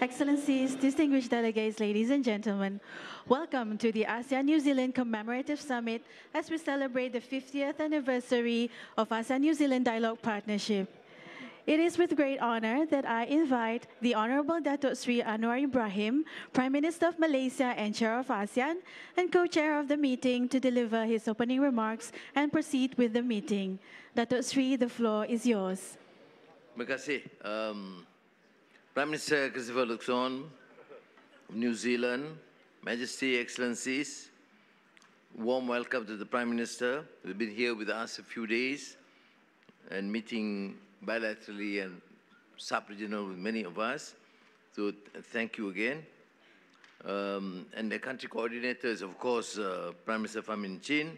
Excellencies, distinguished delegates, ladies and gentlemen, welcome to the ASEAN-New Zealand Commemorative Summit as we celebrate the 50th anniversary of ASEAN-New Zealand Dialogue Partnership. It is with great honor that I invite the Honorable Datuk Sri Anwar Ibrahim, Prime Minister of Malaysia and Chair of ASEAN, and Co-Chair of the meeting to deliver his opening remarks and proceed with the meeting. Datuk Sri, the floor is yours. Terima kasih. Prime Minister Christopher Luxon of New Zealand, Majesty, Excellencies, warm welcome to the Prime Minister. We've been here with us a few days and meeting bilaterally and sub-regional with many of us. So thank you again. And the country coordinators, of course, Prime Minister Pham Minh Chinh.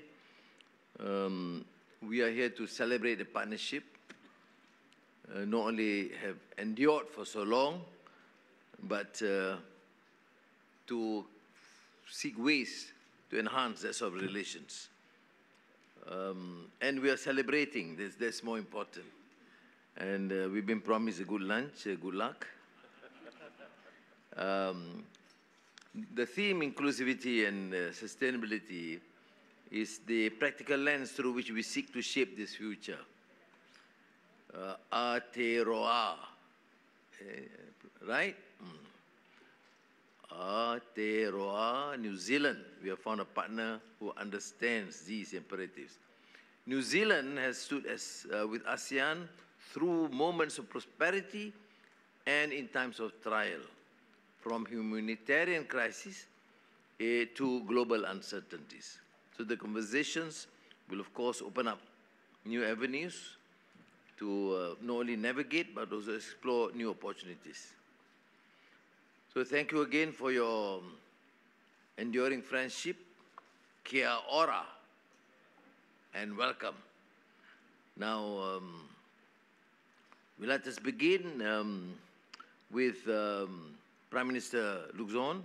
We are here to celebrate the partnership. Not only have endured for so long, but to seek ways to enhance that sort of relations. And we are celebrating, that's more important. And we've been promised a good lunch, good luck. The theme, inclusivity and sustainability, is the practical lens through which we seek to shape this future. Aotearoa, right? Aotearoa, New Zealand. We have found a partner who understands these imperatives. New Zealand has stood as, with ASEAN through moments of prosperity and in times of trial, from humanitarian crisis to global uncertainties. So the conversations will, of course, open up new avenues to not only navigate, but also explore new opportunities. So thank you again for your enduring friendship. Kia ora, and welcome. Now, let us begin with Prime Minister Luxon,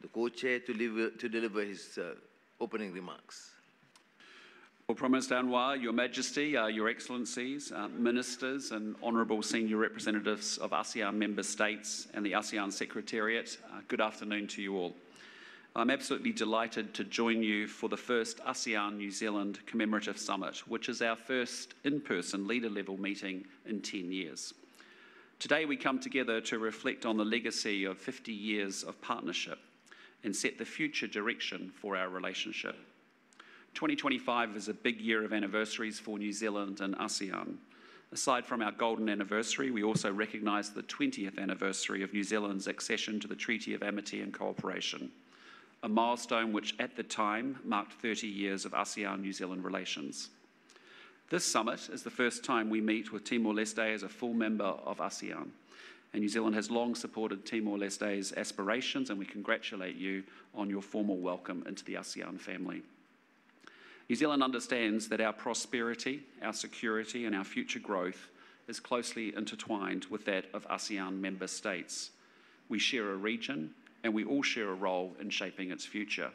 the co-chair, to deliver his opening remarks. Well, Prime Minister Anwar, Your Majesty, Your Excellencies, Ministers and Honourable Senior Representatives of ASEAN Member States and the ASEAN Secretariat, good afternoon to you all. I'm absolutely delighted to join you for the first ASEAN-New Zealand Commemorative Summit, which is our first in-person leader-level meeting in 10 years. Today we come together to reflect on the legacy of 50 years of partnership and set the future direction for our relationship. 2025 is a big year of anniversaries for New Zealand and ASEAN. Aside from our golden anniversary, we also recognise the 20th anniversary of New Zealand's accession to the Treaty of Amity and Cooperation, a milestone which at the time marked 30 years of ASEAN-New Zealand relations. This summit is the first time we meet with Timor-Leste as a full member of ASEAN, and New Zealand has long supported Timor-Leste's aspirations, and we congratulate you on your formal welcome into the ASEAN family. New Zealand understands that our prosperity, our security and our future growth is closely intertwined with that of ASEAN member states. We share a region and we all share a role in shaping its future.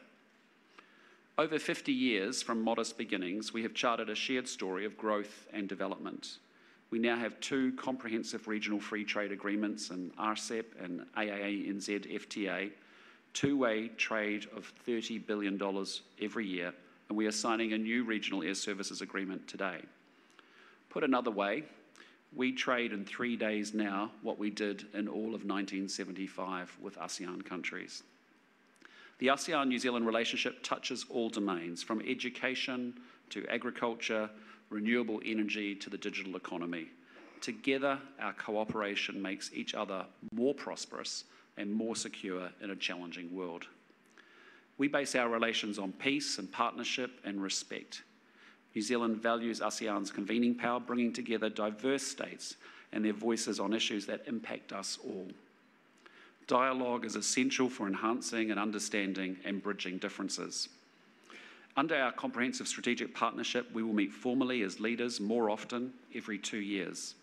Over 50 years from modest beginnings, we have charted a shared story of growth and development. We now have 2 comprehensive regional free trade agreements in RCEP and AANZ FTA, two-way trade of $30 billion every year, and we are signing a new regional air services agreement today. Put another way, we trade in 3 days now what we did in all of 1975 with ASEAN countries. The ASEAN-New Zealand relationship touches all domains, from education to agriculture, renewable energy to the digital economy. Together, our cooperation makes each other more prosperous and more secure in a challenging world. We base our relations on peace and partnership and respect. New Zealand values ASEAN's convening power, bringing together diverse states and their voices on issues that impact us all. Dialogue is essential for enhancing and understanding and bridging differences. Under our comprehensive strategic partnership, we will meet formally as leaders more often every 2 years.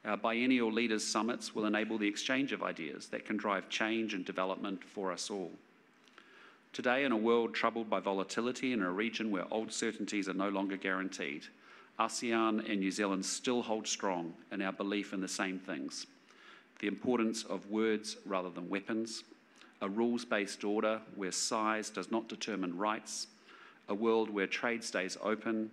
Our biennial leaders' summits will enable the exchange of ideas that can drive change and development for us all. Today, in a world troubled by volatility and in a region where old certainties are no longer guaranteed, ASEAN and New Zealand still hold strong in our belief in the same things: the importance of words rather than weapons, a rules-based order where size does not determine rights, a world where trade stays open,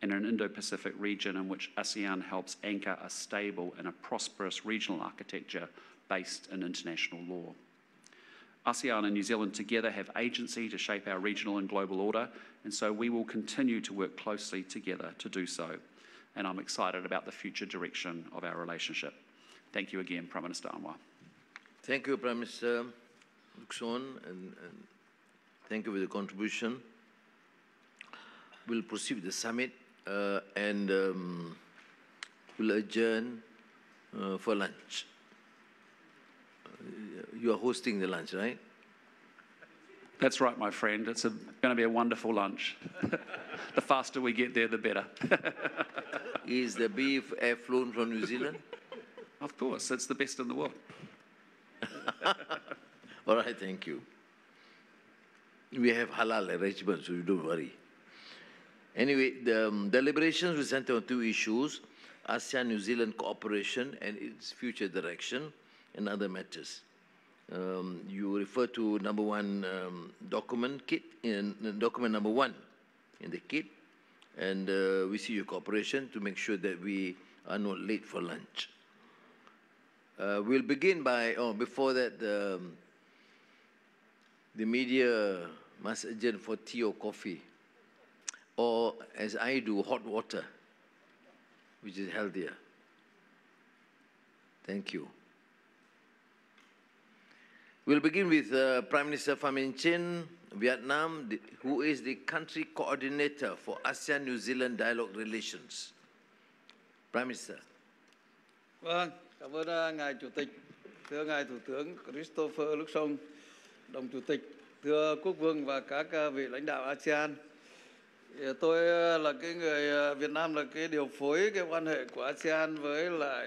and an Indo-Pacific region in which ASEAN helps anchor a stable and a prosperous regional architecture based in international law. ASEAN and New Zealand together have agency to shape our regional and global order, and so we will continue to work closely together to do so. And I'm excited about the future direction of our relationship. Thank you again, Prime Minister Anwar. Thank you, Prime Minister Lukson, and thank you for the contribution. We'll proceed with the summit and we'll adjourn for lunch. You are hosting the lunch, right? That's right, my friend. It's going to be a wonderful lunch. The faster we get there, the better. Is the beef air flown from New Zealand? Of course, it's the best in the world. All right, thank you. We have halal arrangements, so you don't worry. Anyway, the deliberations will center on two issues: ASEAN-New Zealand cooperation and its future direction, and other matters. You refer to number one document kit, document number one in the kit, and we see your cooperation to make sure that we are not late for lunch. We'll begin by, before that, the media must adjourn for tea or coffee, or as I do, hot water, which is healthier. Thank you. We'll begin with Prime Minister Pham Minh Chinh, Vietnam, who is the country coordinator for ASEAN-New Zealand dialogue relations. Prime Minister. Vâng, cảm ơn Ngài Chủ tịch, thưa Ngài Thủ tướng Christopher Luxon, đồng Chủ tịch, thưa Quốc vương và các vị lãnh đạo ASEAN. Tôi là cái người Việt Nam là cái điều phối cái quan hệ của ASEAN với lại